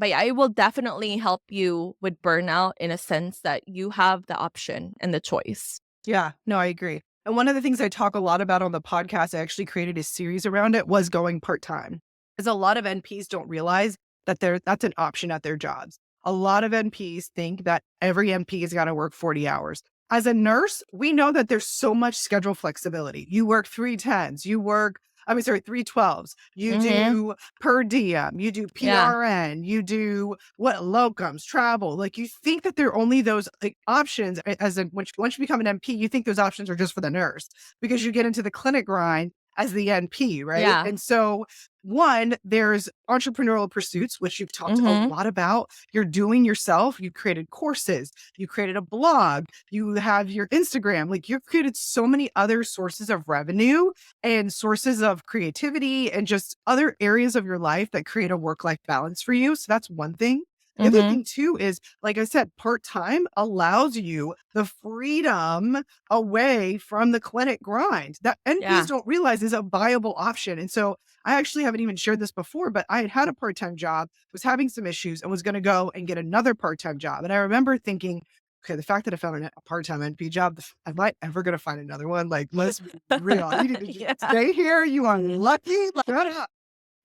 [SPEAKER 2] yeah, it will definitely help you with burnout in a sense that you have the option and the choice.
[SPEAKER 1] Yeah, no, I agree. And one of the things I talk a lot about on the podcast, I actually created a series around it, was going part-time. Because a lot of NPs don't realize that that's an option at their jobs. A lot of NPs think that every NP has got to work 40 hours. As a nurse, we know that there's so much schedule flexibility. You work 3 10s, you work, 3 12s, you
[SPEAKER 2] Mhm.
[SPEAKER 1] do per diem, you do
[SPEAKER 2] Yeah.
[SPEAKER 1] PRN, you do what, locums, travel. Like you think that there are only those like, options as in once you become an NP, you think those options are just for the nurse because you get into the clinic grind as the NP, right?
[SPEAKER 2] Yeah.
[SPEAKER 1] And so one, there's entrepreneurial pursuits, which you've talked a
[SPEAKER 2] Mhm.
[SPEAKER 1] lot about. You're doing yourself. You created courses, you created a blog, you have your Instagram. Like you've created so many other sources of revenue and sources of creativity and just other areas of your life that create a work-life balance for you. So that's one thing. The other
[SPEAKER 2] Mhm.
[SPEAKER 1] thing too is, like I said, part-time allows you the freedom away from the clinic grind that NPs
[SPEAKER 2] Yeah.
[SPEAKER 1] don't realize is a viable option. And so I actually haven't even shared this before, but I had a part-time job, was having some issues and was going to go and get another part-time job. And I remember thinking, okay, the fact that I found a part-time NP job, am I ever going to find another one? Like, let's be real. You need to just
[SPEAKER 2] Yeah.
[SPEAKER 1] stay here. You are lucky. Like, shut up.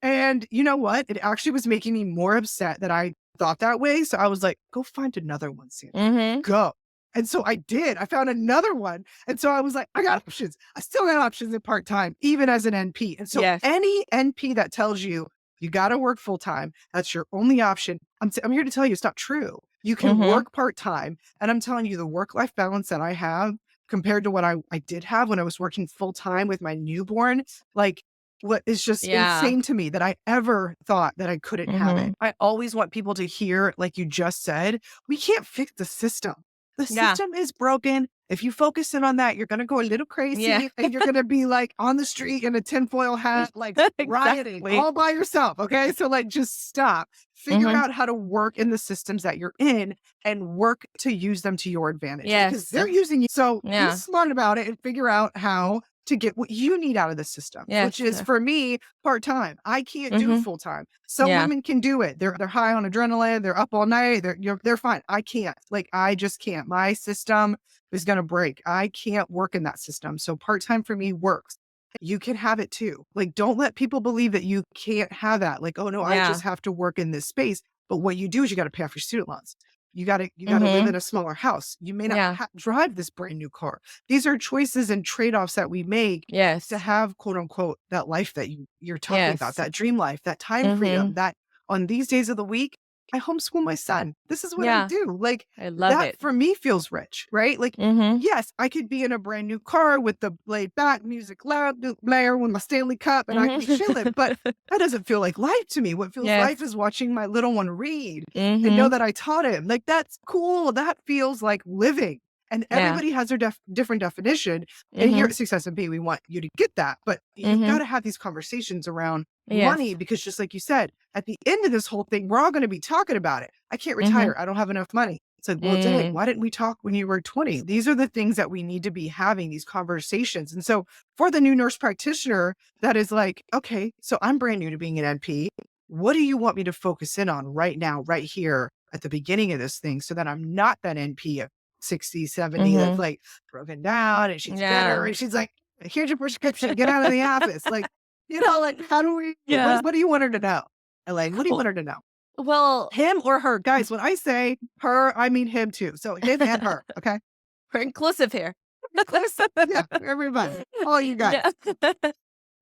[SPEAKER 1] And you know what? It actually was making me more upset that I thought that way. So I was like, go find another one, Sandra.
[SPEAKER 2] Mhm.
[SPEAKER 1] Go. And so I did. I found another one. And so I was like, I got options. I still got options at part time, even as an NP. And so
[SPEAKER 2] Yes.
[SPEAKER 1] any NP that tells you you got to work full time, that's your only option. I'm here to tell you it's not true. You can
[SPEAKER 2] Mhm.
[SPEAKER 1] work part time. And I'm telling you, the work life balance that I have compared to what I did have when I was working full time with my newborn, like what is just
[SPEAKER 2] Yeah.
[SPEAKER 1] insane to me that I ever thought that I couldn't have it.
[SPEAKER 2] Mhm.
[SPEAKER 1] I always want people to hear, like you just said, we can't fix the system. The
[SPEAKER 2] Yeah.
[SPEAKER 1] system is broken. If you focus in on that, you're going to go a little
[SPEAKER 2] Yeah.
[SPEAKER 1] crazy and you're going to be like on the street in a tinfoil hat, like rioting
[SPEAKER 2] Exactly.
[SPEAKER 1] all by yourself. Okay. So, like, just stop, figure
[SPEAKER 2] Mhm.
[SPEAKER 1] out how to work in the systems that you're in and work to use them to your advantage because
[SPEAKER 2] Yes.
[SPEAKER 1] they're using you. So, be
[SPEAKER 2] Yeah.
[SPEAKER 1] smart about it and figure out how to get what you need out of the system, which
[SPEAKER 2] Yes.
[SPEAKER 1] is for me part-time. I can't do
[SPEAKER 2] Mhm.
[SPEAKER 1] full-time. Some
[SPEAKER 2] Yeah.
[SPEAKER 1] women can do it. They're high on adrenaline, they're up all night, they're fine. I can't. Like I just can't. My system is going to break. I can't work in that system. So part-time for me works. You can have it too. Like don't let people believe that you can't have that. Like, oh no, I
[SPEAKER 2] Yeah.
[SPEAKER 1] just have to work in this space. But what you do is you got to pay off your student loans. You got to live
[SPEAKER 2] Mhm.
[SPEAKER 1] in a smaller house. You may not
[SPEAKER 2] Yeah.
[SPEAKER 1] drive this brand new car. These are choices and trade-offs that we make to
[SPEAKER 2] Yes.
[SPEAKER 1] have quote unquote that life that you're talking about,
[SPEAKER 2] Yes.
[SPEAKER 1] that dream life, that time freedom,
[SPEAKER 2] Mhm.
[SPEAKER 1] that on these days of the week, I homeschool my son. This is what I
[SPEAKER 2] Yeah.
[SPEAKER 1] do. Like
[SPEAKER 2] I love
[SPEAKER 1] that
[SPEAKER 2] it.
[SPEAKER 1] for me feels rich, right? Like,
[SPEAKER 2] Mhm.
[SPEAKER 1] yes, I could be in a brand new car with the laid back music loud, blair with my Stanley Cup and I can
[SPEAKER 2] Mhm.
[SPEAKER 1] be chilling, but that doesn't feel like life to me. What feels life
[SPEAKER 2] Yes.
[SPEAKER 1] is watching my little one read and know
[SPEAKER 2] Mhm.
[SPEAKER 1] that I taught him. Like that's cool. That feels like living. And
[SPEAKER 2] Yeah.
[SPEAKER 1] everybody has their different definition. And here
[SPEAKER 2] Mhm.
[SPEAKER 1] at Success and B, we want you to get that. But you've got
[SPEAKER 2] Mhm.
[SPEAKER 1] to have these conversations around money
[SPEAKER 2] Yes.
[SPEAKER 1] because just like you said, at the end of this whole thing, we're all going to be talking about it. I can't
[SPEAKER 2] Mhm.
[SPEAKER 1] retire. I don't have enough money. It's like, well, dang,
[SPEAKER 2] Mm.
[SPEAKER 1] why didn't we talk when you were 20? These are the things that we need to be having these conversations. And so for the new nurse practitioner that is like, okay, so I'm brand new to being an NP. What do you want me to focus in on right now, right here at the beginning of this thing so that I'm not that NP of 60, 70 that's
[SPEAKER 2] Mhm.
[SPEAKER 1] like broken down and she's bitter
[SPEAKER 2] Yeah.
[SPEAKER 1] and she's like, here's your prescription, get out of the office. Like, like how do we,
[SPEAKER 2] Yeah.
[SPEAKER 1] what do you want her to know? Elaine, what do you
[SPEAKER 2] Well,
[SPEAKER 1] want her to know?
[SPEAKER 2] Well,
[SPEAKER 1] Him or her. Guys, when I say her, I mean him too. So him and her. Okay.
[SPEAKER 2] we're inclusive here.
[SPEAKER 1] Close. Yeah. Everybody. All you guys.
[SPEAKER 2] Yeah.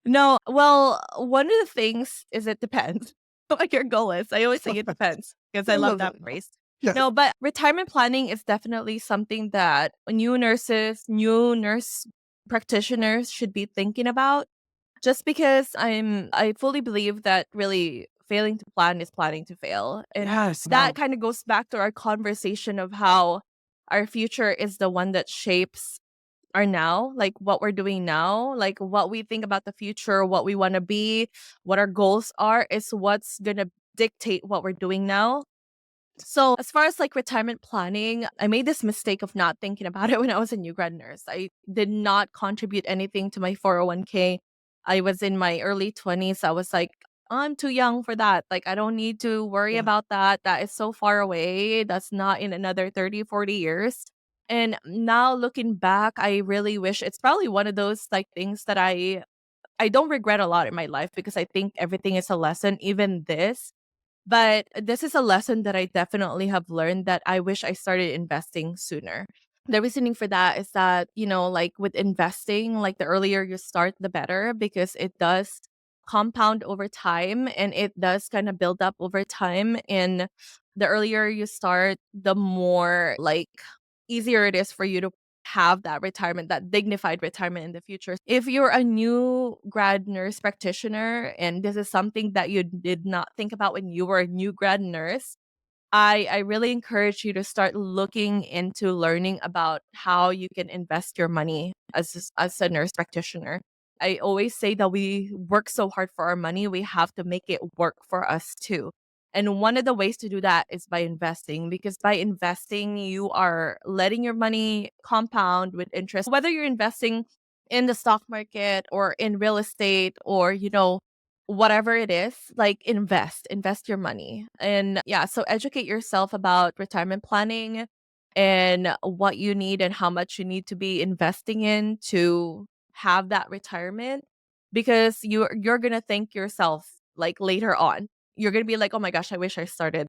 [SPEAKER 2] No, well, one of the things is it depends what your goal is. I always say it depends because I
[SPEAKER 1] I
[SPEAKER 2] love
[SPEAKER 1] love that.
[SPEAKER 2] that phrase.
[SPEAKER 1] Yeah.
[SPEAKER 2] No, but retirement planning is definitely something that new nurses, new nurse practitioners should be thinking about. Just because I fully believe that really failing to plan is planning to fail. And
[SPEAKER 1] Yes.
[SPEAKER 2] that
[SPEAKER 1] No.
[SPEAKER 2] kind of goes back to our conversation of how our future is the one that shapes our now, like what we're doing now, like what we think about the future, what we want to be, what our goals are, is what's going to dictate what we're doing now. So, as far as like retirement planning, I made this mistake of not thinking about it when I was a new grad nurse. I did not contribute anything to my 401k. I was in my early 20s. I was like, I'm too young for that. Like, I don't need to worry
[SPEAKER 1] Yeah.
[SPEAKER 2] about that. That is so far away. That's not in another 30, 40 years. And now looking back, I really wish it's probably one of those like things that I don't regret a lot in my life because I think everything is a lesson, even this. But this is a lesson that I definitely have learned that I wish I started investing sooner. The reasoning for that is that, like with investing, like the earlier you start, the better because it does compound over time and it does kind of build up over time. And the earlier you start, the more like easier it is for you to have that retirement, that dignified retirement in the future. If you're a new grad nurse practitioner and this is something that you did not think about when you were a new grad nurse, I really encourage you to start looking into learning about how you can invest your money as a nurse practitioner. I always say that we work so hard for our money, we have to make it work for us too. And one of the ways to do that is by investing, because by investing, you are letting your money compound with interest. Whether you're investing in the stock market or in real estate or, whatever it is, like invest your money. And yeah, so educate yourself about retirement planning and what you need and how much you need to be investing in to have that retirement, because you're going to thank yourself like later on. You're going to be like, "Oh my gosh, I wish I started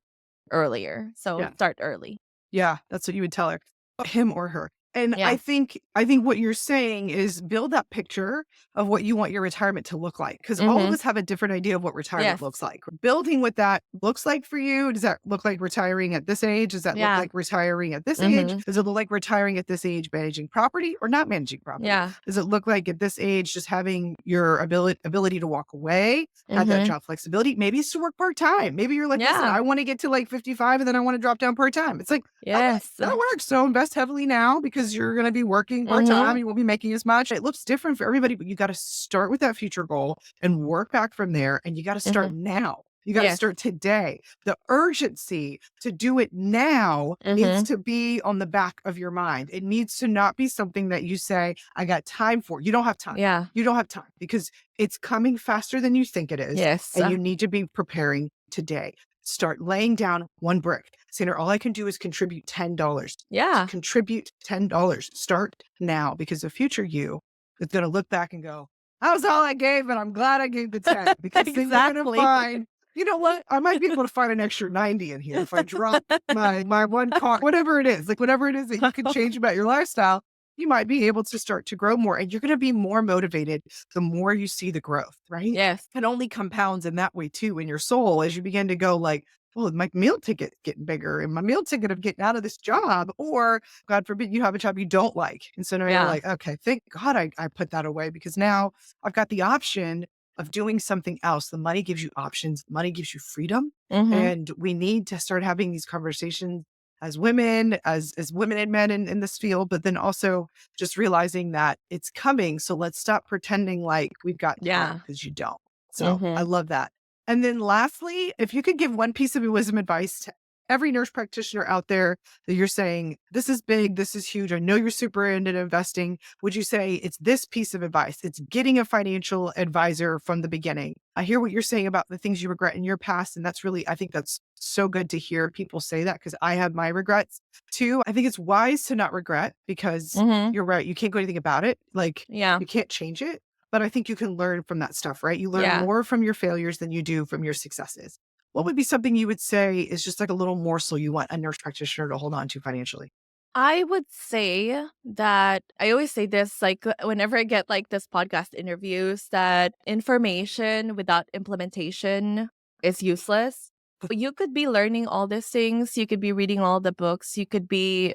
[SPEAKER 2] earlier." So
[SPEAKER 1] Yeah.
[SPEAKER 2] start early.
[SPEAKER 1] Yeah, that's what you would tell her, him or her. And I
[SPEAKER 2] Yeah.
[SPEAKER 1] think I think what you're saying is build that picture of what you want your retirement to look like, because all of
[SPEAKER 2] Mhm.
[SPEAKER 1] us have a different idea of what retirement
[SPEAKER 2] Yes.
[SPEAKER 1] looks like. Building what that looks like for you. Does that look like retiring at this age? Does that look
[SPEAKER 2] Yeah.
[SPEAKER 1] like retiring at this age?
[SPEAKER 2] Mhm.
[SPEAKER 1] Does it look like retiring at this age managing property or not managing property?
[SPEAKER 2] Yeah.
[SPEAKER 1] Does it look like at this age just having your ability to walk away, have that
[SPEAKER 2] Mhm.
[SPEAKER 1] job flexibility? Maybe it's to work part-time. Maybe you're like, listen,
[SPEAKER 2] Yeah.
[SPEAKER 1] I want to get to like 55 and then I want to drop down part-time. It's like, okay,
[SPEAKER 2] Yes.
[SPEAKER 1] that works. So invest heavily now because you're going to be working part-time.
[SPEAKER 2] Mhm.
[SPEAKER 1] You won't be making as much. It looks different for everybody, but you got to start with that future goal and work back from there. And you got to start
[SPEAKER 2] Mhm.
[SPEAKER 1] now. You got to
[SPEAKER 2] Yes.
[SPEAKER 1] start today. The urgency to do it now needs
[SPEAKER 2] Mhm.
[SPEAKER 1] to be on the back of your mind. It needs to not be something that you say, I got time for. You don't have time.
[SPEAKER 2] Yeah.
[SPEAKER 1] You don't have time because it's coming faster than you think it is.
[SPEAKER 2] Yes.
[SPEAKER 1] And you need to be preparing today. Start laying down one brick. Sandra, all I can do is contribute $10.
[SPEAKER 2] Yeah.
[SPEAKER 1] Contribute $10. Start now because the future you is going to look back and go, that was all I gave, and I'm glad I gave the 10 because then you're going to
[SPEAKER 2] Exactly.
[SPEAKER 1] find, you know what? I might be able to find an extra 90 in here if I drop my one car, whatever it is, like whatever it is that you can change about your lifestyle, you might be able to start to grow more and you're going to be more motivated the more you see the growth, right?
[SPEAKER 2] Yes.
[SPEAKER 1] It only compounds in that way too in your soul as you begin to go like, well, my meal ticket getting bigger and my meal ticket of getting out of this job, or God forbid you have a job you don't like. And so now you're
[SPEAKER 2] Yeah.
[SPEAKER 1] like, okay, thank God I put that away because now I've got the option of doing something else. The money gives you options. Money gives you freedom.
[SPEAKER 2] Mhm.
[SPEAKER 1] And we need to start having these conversations as women, as women and men in this field, but then also just realizing that it's coming. So let's stop pretending like we've got time
[SPEAKER 2] Yeah.
[SPEAKER 1] because you don't. So I
[SPEAKER 2] Mhm.
[SPEAKER 1] love that. And then lastly, if you could give one piece of wisdom advice to every nurse practitioner out there that you're saying, this is big, this is huge. I know you're super into investing. Would you say it's this piece of advice? It's getting a financial advisor from the beginning. I hear what you're saying about the things you regret in your past. And that's really, I think that's so good to hear people say that because I have my regrets too. I think it's wise to not regret because
[SPEAKER 2] Mhm.
[SPEAKER 1] you're right. You can't do anything about it. Like
[SPEAKER 2] Yeah.
[SPEAKER 1] you can't change it. But I think you can learn from that stuff, right? You learn
[SPEAKER 2] Yeah.
[SPEAKER 1] more from your failures than you do from your successes. what would be something you would say is just like a little morsel you want a nurse practitioner to hold on to financially?
[SPEAKER 2] I would say that I always say this, like, whenever I get like this podcast interviews, that information without implementation is useless. You could be learning all these things, you could be reading all the books, you could be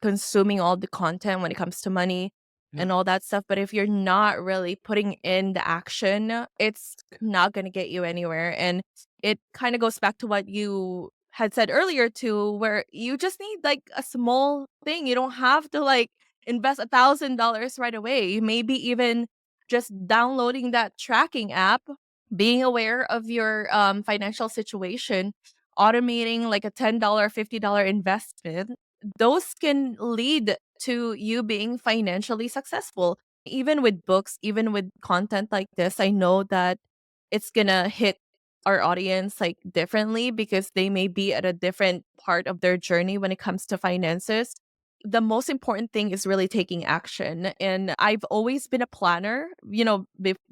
[SPEAKER 2] consuming all the content when it comes to money
[SPEAKER 1] Yeah.
[SPEAKER 2] and all that stuff. But if you're not really putting in the action, it's not going to get you anywhere. And it kind of goes back to what you had said earlier too, where you just need like a small thing. You don't have to like invest $1,000 right away. Maybe even just downloading that tracking app, being aware of your financial situation, automating like a $10, $50 investment. Those can lead to you being financially successful. Even with books, even with content like this, I know that it's gonna hit our audience like differently because they may be at a different part of their journey when it comes to finances. The most important thing is really taking action. And I've always been a planner,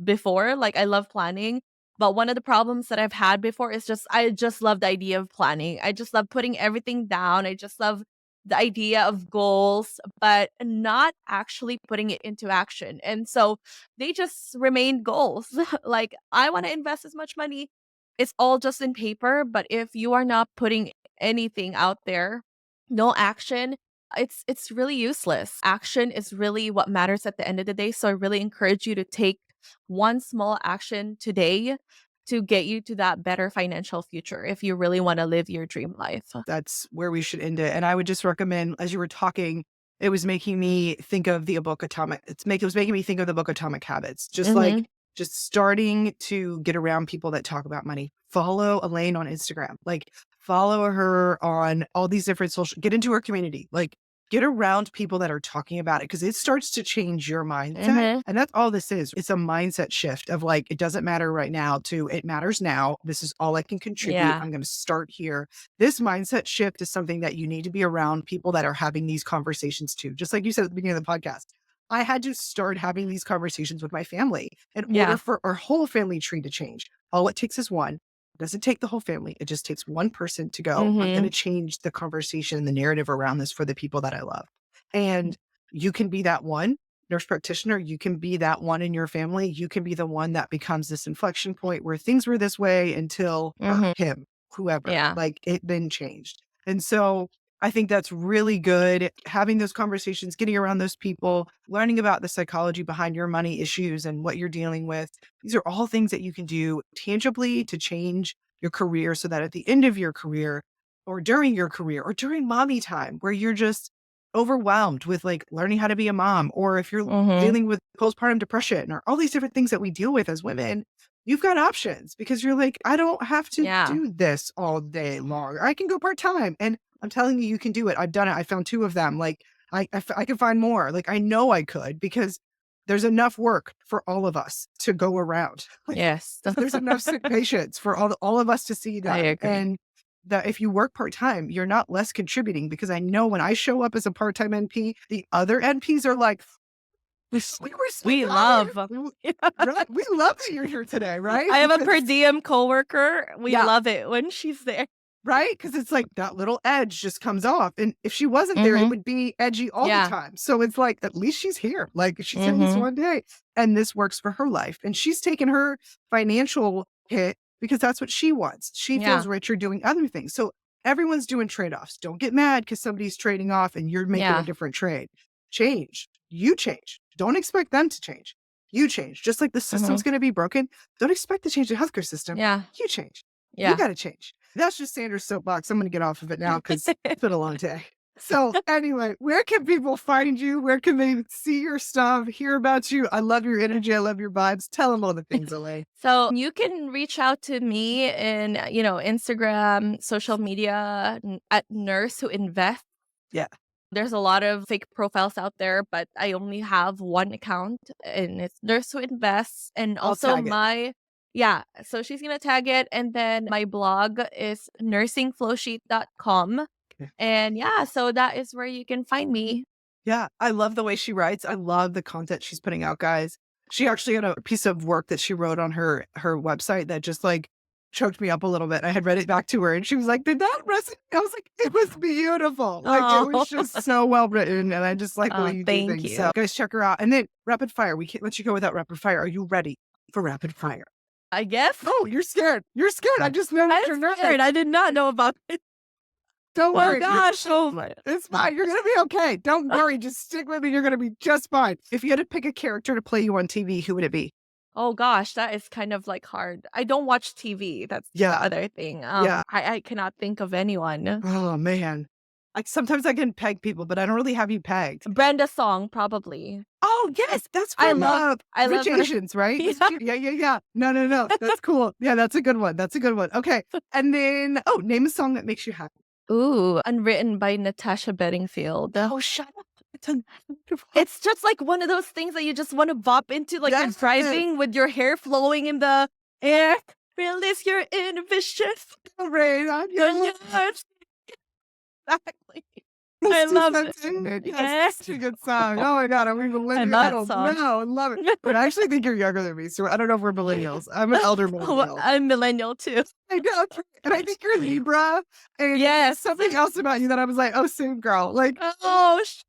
[SPEAKER 2] before, like I love planning. But one of the problems that I've had before is just, I just love the idea of planning. I just love putting everything down. I just love the idea of goals, but not actually putting it into action. And so they just remain goals. Like, I want to invest as much money. It's all just in paper, but if you are not putting anything out there, no action, it's really useless. Action is really what matters at the end of the day. So I really encourage you to take one small action today to get you to that better financial future if you really want to live your dream life.
[SPEAKER 1] That's where we should end it. And I would just recommend, as you were talking, it was making me think of the book it was making me think of the book Atomic Habits. Just like
[SPEAKER 2] Mhm.
[SPEAKER 1] just starting to get around people that talk about money. Follow Ellaine on Instagram. Like follow her on all these different get into her community. Like get around people that are talking about it because it starts to change your mindset.
[SPEAKER 2] Mhm.
[SPEAKER 1] And that's all this is. It's a mindset shift of like, it doesn't matter right now to it matters now. This is all I can contribute.
[SPEAKER 2] Yeah.
[SPEAKER 1] I'm going to start here. This mindset shift is something that you need to be around people that are having these conversations too. Just like you said at the beginning of the podcast, I had to start having these conversations with my family in order
[SPEAKER 2] Yeah.
[SPEAKER 1] for our whole family tree to change. All it takes is one. It doesn't take the whole family. It just takes one person to go, I'm going to
[SPEAKER 2] Mhm.
[SPEAKER 1] change the conversation, the narrative around this for the people that I love. And you can be that one nurse practitioner. You can be that one in your family. You can be the one that becomes this inflection point where things were this way until her,
[SPEAKER 2] Mhm.
[SPEAKER 1] him, whoever,
[SPEAKER 2] Yeah.
[SPEAKER 1] like it then changed. And so I think that's really good. Having those conversations, getting around those people, learning about the psychology behind your money issues and what you're dealing with. These are all things that you can do tangibly to change your career so that at the end of your career or during your career or during mommy time where you're just overwhelmed with like learning how to be a mom, or if you're
[SPEAKER 2] Mhm.
[SPEAKER 1] dealing with postpartum depression or all these different things that we deal with as women, you've got options because you're like, I don't have to
[SPEAKER 2] Yeah.
[SPEAKER 1] do this all day long. I can go part time. And I'm telling you, you can do it. I've done it. I found two of them. Like I can find more. Like I know I could because there's enough work for all of us to go around. Like
[SPEAKER 2] Yes.
[SPEAKER 1] there's enough sick patients for all of us to see
[SPEAKER 2] I
[SPEAKER 1] done.
[SPEAKER 2] agree.
[SPEAKER 1] And that if you work part time, you're not less contributing because I know when I show up as a part time NP, the other NPs are like, we
[SPEAKER 2] We
[SPEAKER 1] respect
[SPEAKER 2] love.
[SPEAKER 1] right? We love that you're here today, right?
[SPEAKER 2] I have a per
[SPEAKER 1] Because
[SPEAKER 2] diem coworker. We
[SPEAKER 1] yeah,
[SPEAKER 2] love it when she's there.
[SPEAKER 1] right? Because it's like that little edge just comes off. And if she wasn't there, it
[SPEAKER 2] Mhm.
[SPEAKER 1] would be edgy all the
[SPEAKER 2] Yeah.
[SPEAKER 1] time. So it's like, at least she's here. Like she's here this
[SPEAKER 2] Mhm.
[SPEAKER 1] one day. And this works for her life. And she's taken her financial hit because that's what she wants. She
[SPEAKER 2] Yeah.
[SPEAKER 1] feels richer doing other things. So everyone's doing trade offs. Don't get mad because somebody's trading off and you're making a
[SPEAKER 2] Yeah.
[SPEAKER 1] different trade. Change. You change. Don't expect them to change. You change. Just like the system's
[SPEAKER 2] Mhm.
[SPEAKER 1] going to be broken, don't expect to change the healthcare system.
[SPEAKER 2] Yeah.
[SPEAKER 1] You change. You
[SPEAKER 2] Yeah.
[SPEAKER 1] got to change. That's just Sandra's soapbox. I'm going to get off of it now because it's been a long day. So anyway, where can people find you? Where can they see your stuff, hear about you? I love your energy. I love your vibes. Tell them all the things, Elaine.
[SPEAKER 2] So you can reach out to me in, Instagram, social media at Nurse Who Invest.
[SPEAKER 1] Yeah,
[SPEAKER 2] There's a lot of fake profiles out there, but I only have one account and it's Nurse Who Invests. And
[SPEAKER 1] I'll
[SPEAKER 2] also
[SPEAKER 1] tag it.
[SPEAKER 2] yeah, so she's going to tag it. And then my blog is nursingflowsheet.com.
[SPEAKER 1] Okay.
[SPEAKER 2] And yeah, so that is where you can find me.
[SPEAKER 1] Yeah, I love the way she writes. I love the content she's putting out, guys. She actually had a piece of work that she wrote on her website that just like choked me up a little bit. I had read it back to her and she was like, did that resonate? I was like, it was beautiful. Like, it was just so well written. And I just like the way you do
[SPEAKER 2] thank
[SPEAKER 1] things.
[SPEAKER 2] you.
[SPEAKER 1] So guys, check her out. And then rapid fire. We can't let you go without rapid fire. Are you ready for rapid fire?
[SPEAKER 2] I guess.
[SPEAKER 1] Oh, you're scared. You're scared. I just know you're nervous.
[SPEAKER 2] I did not know about it.
[SPEAKER 1] Don't worry.
[SPEAKER 2] Gosh. Oh my.
[SPEAKER 1] It's fine. You're going to be okay. Don't worry. Just stick with me. You're going to be just fine. If you had to pick a character to play you on TV, who would it be?
[SPEAKER 2] Oh gosh, that is kind of like hard. I don't watch TV. That's the other thing. I cannot think of anyone.
[SPEAKER 1] Oh man. Like sometimes I can peg people, but I don't really have you pegged.
[SPEAKER 2] Brenda Song, probably.
[SPEAKER 1] Oh yes, that's from
[SPEAKER 2] I love her.
[SPEAKER 1] Asians, right? Yeah. No. That's cool. Yeah, that's a good one. Okay. And then name a song that makes you happy.
[SPEAKER 2] Ooh, Unwritten by Natasha Bedingfield.
[SPEAKER 1] Oh, shut up.
[SPEAKER 2] It's just like one of those things that you just want to bop into, like you're driving with your hair flowing in the air. Release your inhibitions.
[SPEAKER 1] Rain on your
[SPEAKER 2] nerves. Exactly. I love it.
[SPEAKER 1] Yes, such a good song. Oh my God, are we millennials?
[SPEAKER 2] I love that song.
[SPEAKER 1] No, I love it. But I actually think you're younger than me, so I don't know if we're millennials. I'm an elder millennial.
[SPEAKER 2] I'm millennial too.
[SPEAKER 1] I know. And I think you're Libra. And
[SPEAKER 2] yes.
[SPEAKER 1] Something else about you that I was like, oh, same girl. Like,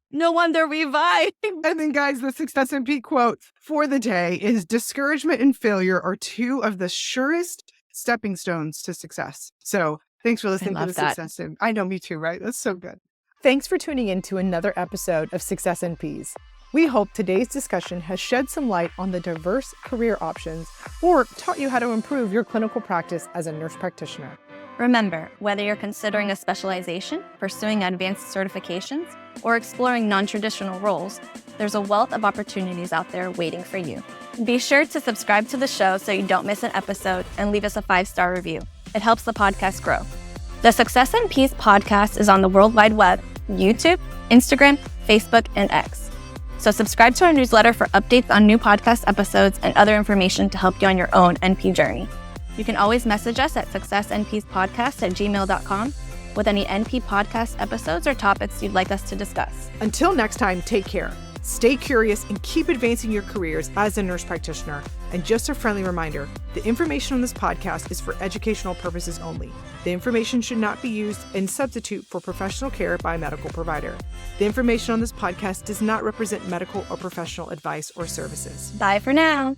[SPEAKER 2] no wonder we vibe.
[SPEAKER 1] And then, guys, the Success NP quote for the day is discouragement and failure are two of the surest stepping stones to success. So thanks for listening to the Success NP. I know, me too, right? That's so good. Thanks for tuning in to another episode of Success NPs. We hope today's discussion has shed some light on the diverse career options or taught you how to improve your clinical practice as a nurse practitioner.
[SPEAKER 3] Remember, whether you're considering a specialization, pursuing advanced certifications, or exploring non-traditional roles, there's a wealth of opportunities out there waiting for you. Be sure to subscribe to the show so you don't miss an episode and leave us a 5-star review. It helps the podcast grow. The Success NPs podcast is on the World Wide Web, YouTube, Instagram, Facebook, and X. So subscribe to our newsletter for updates on new podcast episodes and other information to help you on your own NP journey. You can always message us at successnpspodcast@gmail.com with any NP podcast episodes or topics you'd like us to discuss.
[SPEAKER 1] Until next time, take care. Stay curious and keep advancing your careers as a nurse practitioner. And just a friendly reminder, the information on this podcast is for educational purposes only. The information should not be used in substitute for professional care by a medical provider. The information on this podcast does not represent medical or professional advice or services.
[SPEAKER 3] Bye for now.